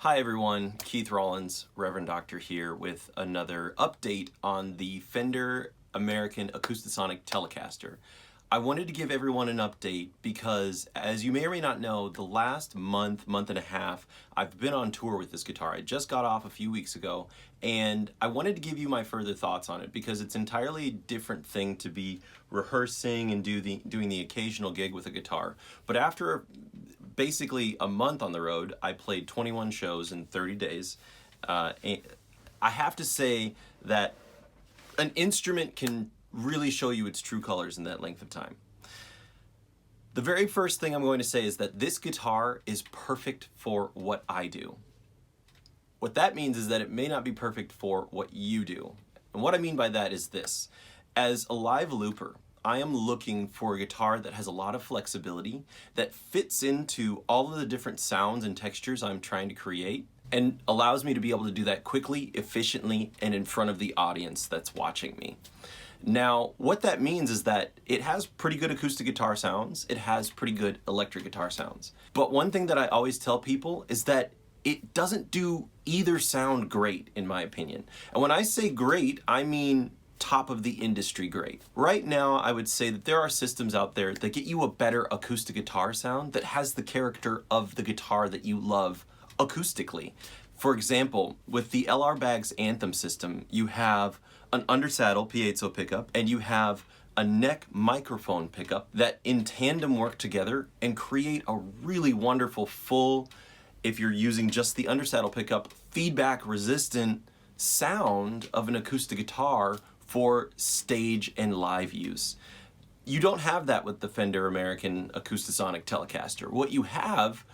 Hi everyone, Keith Rollins, Reverend Doctor here with another update on the Fender Acoustasonic Telecaster. I wanted to give everyone an update because, as you may or may not know, the last month and a half, I've been on tour with this guitar. I just got off a few weeks ago, and I wanted to give you my further thoughts on it because it's entirely a different thing to be rehearsing and doing the occasional gig with a guitar. But after basically a month on the road, I played 21 shows in 30 days. I have to say that an instrument can really show you its true colors in that length of time. The very first thing I'm going to say is that this guitar is perfect for what I do. What that means is that it may not be perfect for what you do. And what I mean by that is this. As a live looper, I am looking for a guitar that has a lot of flexibility, that fits into all of the different sounds and textures I'm trying to create, and allows me to be able to do that quickly, efficiently, and in front of the audience that's watching me. Now, what that means is that it has pretty good acoustic guitar sounds, it has pretty good electric guitar sounds. But one thing that I always tell people is that it doesn't do either sound great, in my opinion. And when I say great, I mean top of the industry great. Right now, I would say that there are systems out there that get you a better acoustic guitar sound that has the character of the guitar that you love acoustically. For example, with the LR Baggs Anthem system, you have an undersaddle piezo pickup and you have a neck microphone pickup that in tandem work together and create a really wonderful full, if you're using just the undersaddle pickup, feedback resistant sound of an acoustic guitar for stage and live use. You don't have that with the Fender Acoustasonic Telecaster. What you have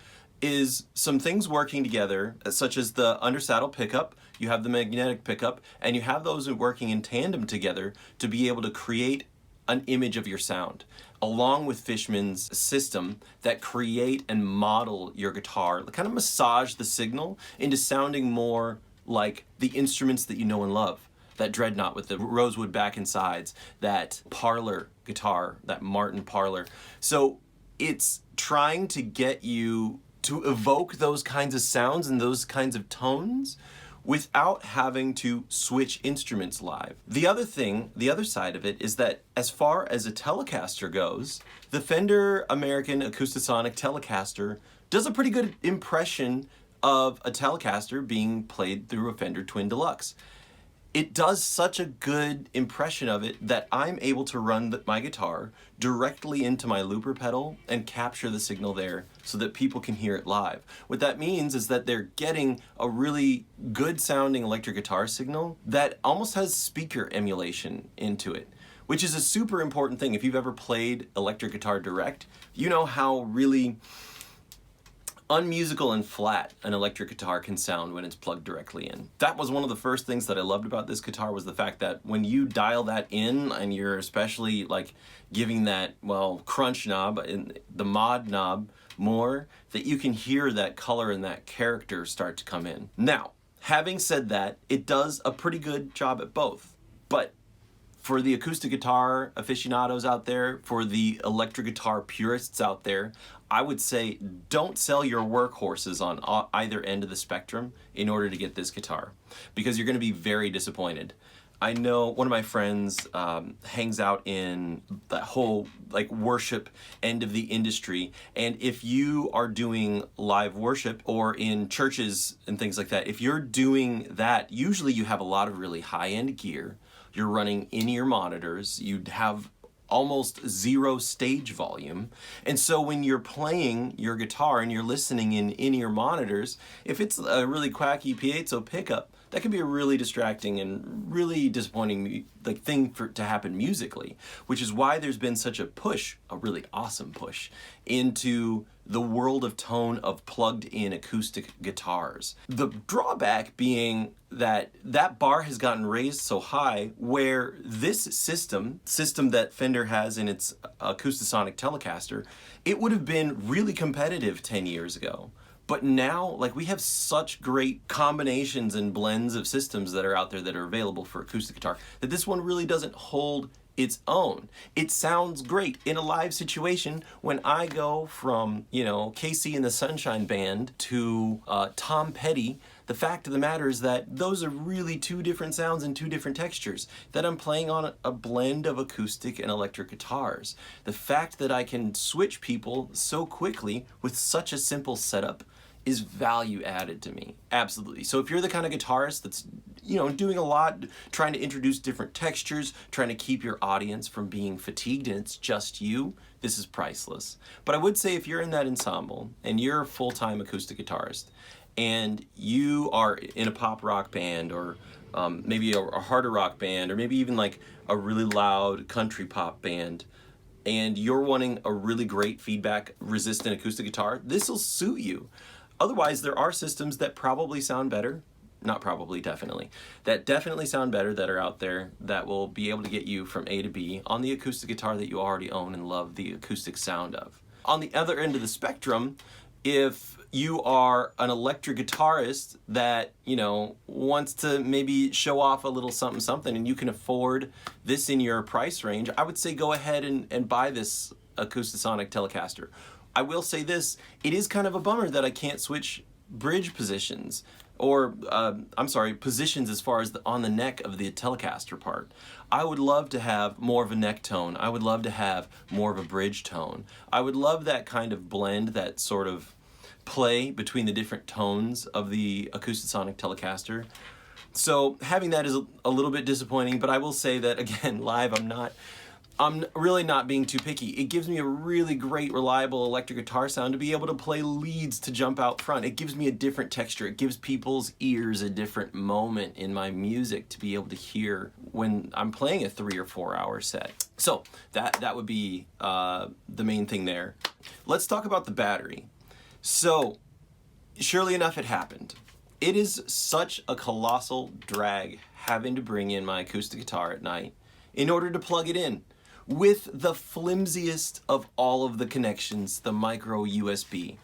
is some things working together, such as the undersaddle pickup, you have the magnetic pickup, and you have those working in tandem together to be able to create an image of your sound, along with Fishman's system that create and model your guitar, kind of massage the signal into sounding more like the instruments that you know and love. That Dreadnought with the rosewood back and sides, that Parlor guitar, that Martin Parlor. So it's trying to get you to evoke those kinds of sounds and those kinds of tones without having to switch instruments live. The other thing, the other side of it, is that as far as a Telecaster goes, the Fender Acoustasonic Telecaster does a pretty good impression of a Telecaster being played through a Fender Twin Deluxe. It does such a good impression of it that I'm able to run my guitar directly into my looper pedal and capture the signal there so that people can hear it live. What that means is that they're getting a really good sounding electric guitar signal that almost has speaker emulation into it, which is a super important thing. If you've ever played electric guitar direct, you know how really unmusical and flat an electric guitar can sound when it's plugged directly in. That was one of the first things that I loved about this guitar, was the fact that when you dial that in and you're especially like giving that, well, crunch knob and the mod knob more, that you can hear that color and that character start to come in. Now, having said that, it does a pretty good job at both. But for the acoustic guitar aficionados out there, for the electric guitar purists out there, I would say don't sell your workhorses on either end of the spectrum in order to get this guitar, because you're going to be very disappointed. I know one of my friends hangs out in that whole like worship end of the industry, and if you are doing live worship or in churches and things like that, if you're doing that, usually you have a lot of really high-end gear. You're running in-ear monitors. You'd have almost zero stage volume. And so when you're playing your guitar and you're listening in-ear monitors, if it's a really quacky piezo pickup, that can be a really distracting and really disappointing thing to happen musically, which is why there's been such a push, a really awesome push, into the world of tone of plugged-in acoustic guitars. The drawback being that that bar has gotten raised so high where this system that Fender has in its Acoustasonic Telecaster, it would have been really competitive 10 years ago. But now, like, we have such great combinations and blends of systems that are out there that are available for acoustic guitar that this one really doesn't hold its own. It sounds great in a live situation. When I go from, Casey and the Sunshine Band to Tom Petty, the fact of the matter is that those are really two different sounds and two different textures, that I'm playing on a blend of acoustic and electric guitars. The fact that I can switch people so quickly with such a simple setup is value added to me. Absolutely. So if you're the kind of guitarist that's, doing a lot, trying to introduce different textures, trying to keep your audience from being fatigued and it's just you, this is priceless. But I would say if you're in that ensemble and you're a full-time acoustic guitarist and you are in a pop rock band or maybe a harder rock band or maybe even like a really loud country pop band, and you're wanting a really great feedback resistant acoustic guitar, this will suit you. Otherwise, there are systems that probably sound better, not probably, definitely, that definitely sound better that are out there that will be able to get you from A to B on the acoustic guitar that you already own and love the acoustic sound of. On the other end of the spectrum, if you are an electric guitarist that, wants to maybe show off a little something something and you can afford this in your price range, I would say go ahead and buy this Acoustasonic Telecaster. I will say this, it is kind of a bummer that I can't switch bridge positions, or positions as far as on the neck of the Telecaster part. I would love to have more of a neck tone. I would love to have more of a bridge tone. I would love that kind of blend, that sort of play between the different tones of the Acoustasonic Telecaster. So having that is a little bit disappointing, but I will say that, again, live I'm really not being too picky. It gives me a really great, reliable electric guitar sound to be able to play leads to jump out front. It gives me a different texture. It gives people's ears a different moment in my music to be able to hear when I'm playing a 3 or 4 hour set. So that would be the main thing there. Let's talk about the battery. So surely enough, it happened. It is such a colossal drag having to bring in my acoustic guitar at night in order to plug it in with the flimsiest of all of the connections, the micro USB.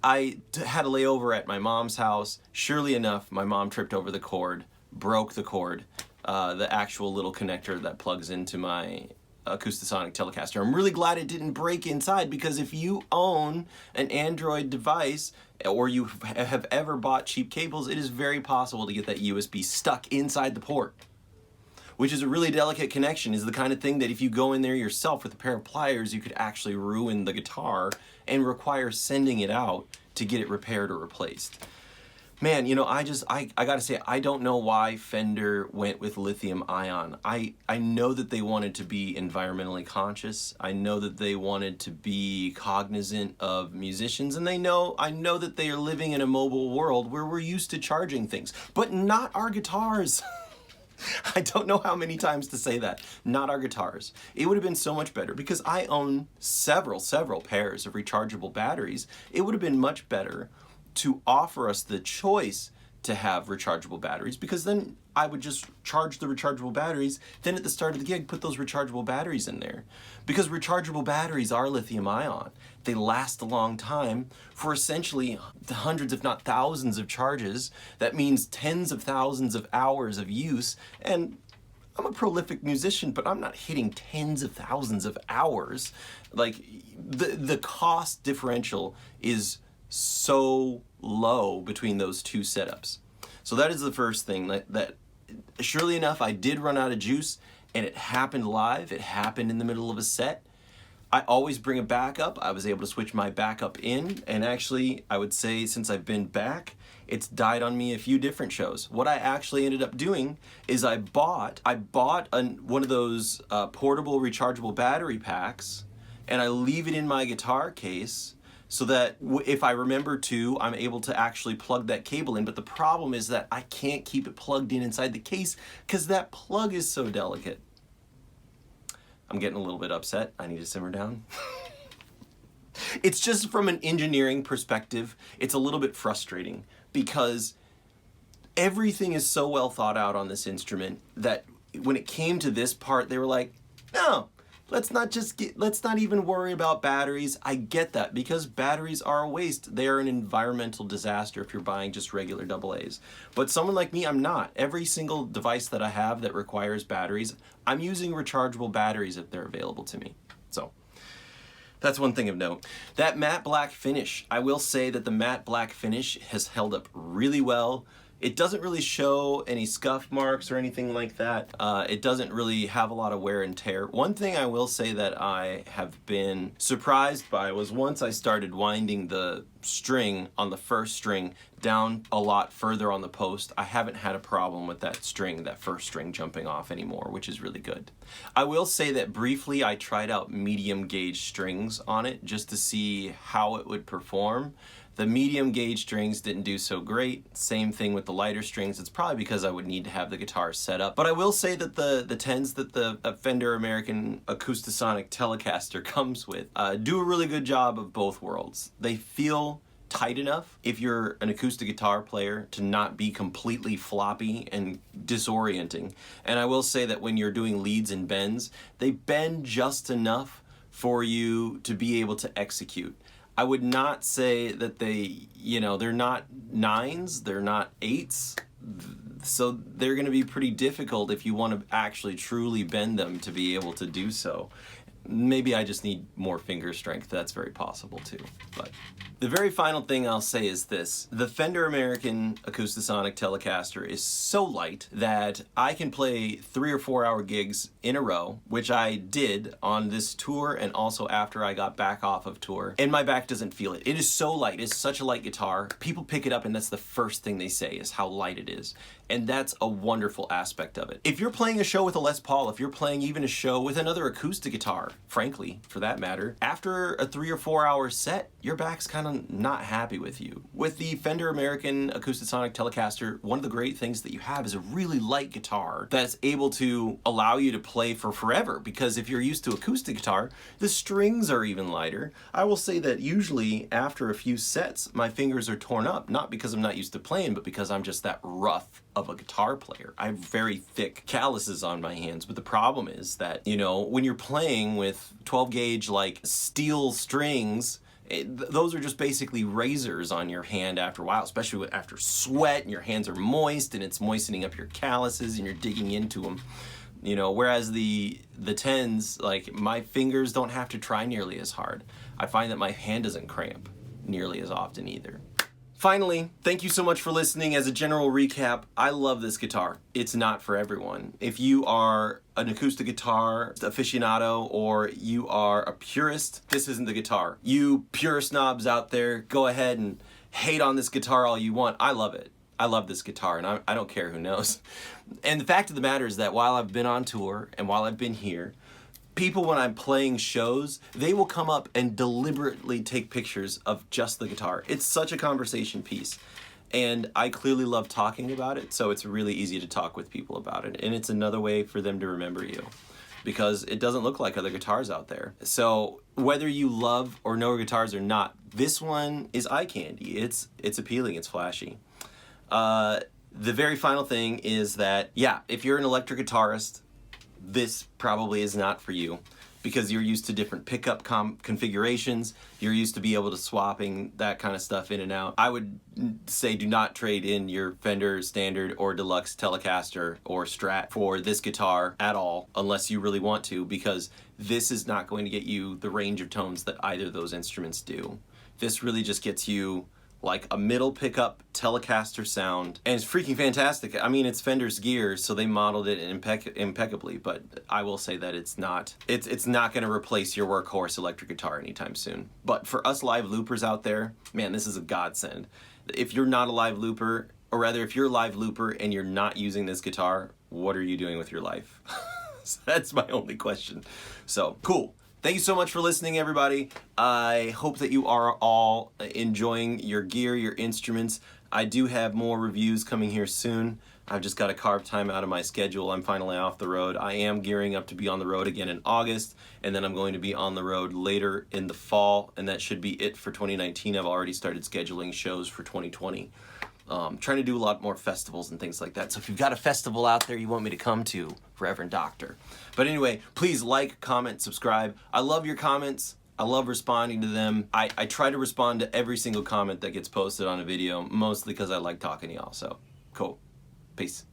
I had a layover at my mom's house. Surely enough, my mom tripped over the cord, broke the cord, the actual little connector that plugs into my Acoustasonic Telecaster. I'm really glad it didn't break inside, because if you own an Android device or you have ever bought cheap cables, it is very possible to get that USB stuck inside the port, which is a really delicate connection. Is the kind of thing that if you go in there yourself with a pair of pliers, you could actually ruin the guitar and require sending it out to get it repaired or replaced. Man, I gotta say, I don't know why Fender went with lithium ion. I know that they wanted to be environmentally conscious. I know that they wanted to be cognizant of musicians, and I know that they are living in a mobile world where we're used to charging things, but not our guitars. I don't know how many times to say that. Not our guitars. It would have been so much better, because I own several pairs of rechargeable batteries. It would have been much better to offer us the choice to have rechargeable batteries, because then I would just charge the rechargeable batteries, then at the start of the gig put those rechargeable batteries in there. Because rechargeable batteries are lithium ion. They last a long time for essentially hundreds if not thousands of charges. That means tens of thousands of hours of use, and I'm a prolific musician, but I'm not hitting tens of thousands of hours. Like, the cost differential is so low between those two setups. So that is the first thing, that surely enough, I did run out of juice, and it happened live. It happened in the middle of a set. I always bring a backup. I was able to switch my backup in, and actually, I would say since I've been back, it's died on me a few different shows. What I actually ended up doing is I bought one of those portable rechargeable battery packs, and I leave it in my guitar case, so that if I remember to, I'm able to actually plug that cable in. But the problem is that I can't keep it plugged in inside the case because that plug is so delicate. I'm getting a little bit upset. I need to simmer down. It's just from an engineering perspective, it's a little bit frustrating, because everything is so well thought out on this instrument that when it came to this part, they were like, no, let's not even worry about batteries. I get that, because batteries are a waste. They are an environmental disaster if you're buying just regular AA's. But someone like me, I'm not. Every single device that I have that requires batteries, I'm using rechargeable batteries if they're available to me. So that's one thing of note. That matte black finish, I will say that the matte black finish has held up really well. It doesn't really show any scuff marks or anything like that. It doesn't really have a lot of wear and tear. One thing I will say that I have been surprised by was once I started winding the string on the first string down a lot further on the post, I haven't had a problem with that first string jumping off anymore, which is really good. I will say that briefly I tried out medium gauge strings on it just to see how it would perform. The medium gauge strings didn't do so great. Same thing with the lighter strings. It's probably because I would need to have the guitar set up. But I will say that the 10s that the Fender American Acoustasonic Telecaster comes with do a really good job of both worlds. They feel tight enough if you're an acoustic guitar player to not be completely floppy and disorienting. And I will say that when you're doing leads and bends, they bend just enough for you to be able to execute. I would not say that they're not 9s, they're not 8s, so they're going to be pretty difficult if you want to actually truly bend them to be able to do so. Maybe I just need more finger strength. That's very possible too. But the very final thing I'll say is this. The Fender American Acoustasonic Telecaster is so light that I can play 3 or 4 hour gigs in a row, which I did on this tour and also after I got back off of tour, and my back doesn't feel it. It is so light. It's such a light guitar. People pick it up and that's the first thing they say is how light it is. And that's a wonderful aspect of it. If you're playing a show with a Les Paul, if you're playing even a show with another acoustic guitar, frankly, for that matter, after a 3 or 4 hour set, your back's kind of not happy with you. With the Fender American Acoustasonic Telecaster, one of the great things that you have is a really light guitar that's able to allow you to play for forever, because if you're used to acoustic guitar, the strings are even lighter. I will say that usually after a few sets, my fingers are torn up, not because I'm not used to playing, but because I'm just that rough of a guitar player. I have very thick calluses on my hands, but the problem is that, when you're playing with 12 gauge like steel strings, those are just basically razors on your hand after a while, especially after sweat and your hands are moist and it's moistening up your calluses and you're digging into them. Whereas the 10s, like, my fingers don't have to try nearly as hard. I find that my hand doesn't cramp nearly as often either. Finally, thank you so much for listening. As a general recap, I love this guitar. It's not for everyone. If you are an acoustic guitar aficionado or you are a purist, this isn't the guitar. You pure snobs out there, go ahead and hate on this guitar all you want. I love it. I love this guitar, and I don't care who knows. And the fact of the matter is that while I've been on tour and while I've been here, people, when I'm playing shows, they will come up and deliberately take pictures of just the guitar. It's such a conversation piece. And I clearly love talking about it, so it's really easy to talk with people about it. And it's another way for them to remember you, because it doesn't look like other guitars out there. So whether you love or know guitars or not, this one is eye candy. It's appealing, it's flashy. The very final thing is that, if you're an electric guitarist, this probably is not for you, because you're used to different pickup configurations. You're used to be able to swapping that kind of stuff in and out. I would say do not trade in your Fender Standard or Deluxe Telecaster or Strat for this guitar at all, unless you really want to, because this is not going to get you the range of tones that either of those instruments do. This really just gets you like a middle pickup Telecaster sound, and it's freaking fantastic. I mean, it's Fender's gear, so they modeled it impeccably, but I will say that it's not going to replace your workhorse electric guitar anytime soon. But for us live loopers out there, man, this is a godsend. If you're not a live looper, or rather if you're a live looper and you're not using this guitar, what are you doing with your life? So that's my only question. So, cool. Thank you so much for listening, everybody. I hope that you are all enjoying your gear, your instruments. I do have more reviews coming here soon. I've just got to carve time out of my schedule. I'm finally off the road. I am gearing up to be on the road again in August, and then I'm going to be on the road later in the fall, and that should be it for 2019. I've already started scheduling shows for 2020. Trying to do a lot more festivals and things like that. So if you've got a festival out there you want me to come to, Reverend Doctor. But anyway, please like, comment, subscribe. I love your comments. I love responding to them. I try to respond to every single comment that gets posted on a video, mostly because I like talking to y'all. So, cool. Peace.